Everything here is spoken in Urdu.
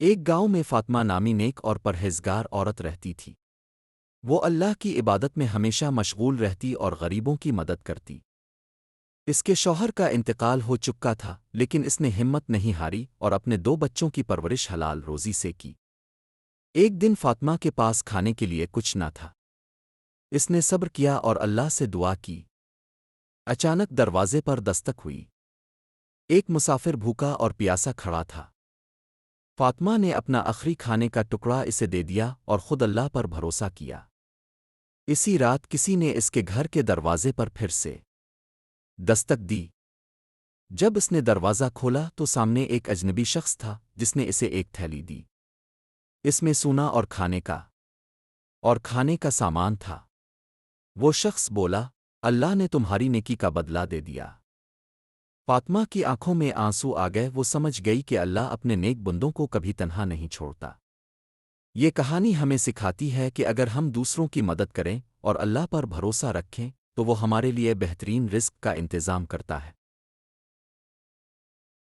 ایک گاؤں میں فاطمہ نامی نیک اور پرہیزگار عورت رہتی تھی۔ وہ اللہ کی عبادت میں ہمیشہ مشغول رہتی اور غریبوں کی مدد کرتی۔ اس کے شوہر کا انتقال ہو چکا تھا، لیکن اس نے ہمت نہیں ہاری اور اپنے 2 بچوں کی پرورش حلال روزی سے کی۔ ایک دن فاطمہ کے پاس کھانے کے لیے کچھ نہ تھا۔ اس نے صبر کیا اور اللہ سے دعا کی۔ اچانک دروازے پر دستک ہوئی۔ ایک مسافر بھوکا اور پیاسا کھڑا تھا۔ فاطمہ نے اپنا آخری کھانے کا ٹکڑا اسے دے دیا اور خود اللہ پر بھروسہ کیا۔ اسی رات کسی نے اس کے گھر کے دروازے پر پھر سے دستک دی۔ جب اس نے دروازہ کھولا تو سامنے ایک اجنبی شخص تھا جس نے اسے ایک تھیلی دی۔ اس میں سونا اور کھانے کا سامان تھا۔ وہ شخص بولا، اللہ نے تمہاری نیکی کا بدلہ دے دیا۔ فاطمہ کی آنکھوں میں آنسو آ گئے، وہ سمجھ گئی کہ اللہ اپنے نیک بندوں کو کبھی تنہا نہیں چھوڑتا۔ یہ کہانی ہمیں سکھاتی ہے کہ اگر ہم دوسروں کی مدد کریں اور اللہ پر بھروسہ رکھیں تو وہ ہمارے لیے بہترین رزق کا انتظام کرتا ہے۔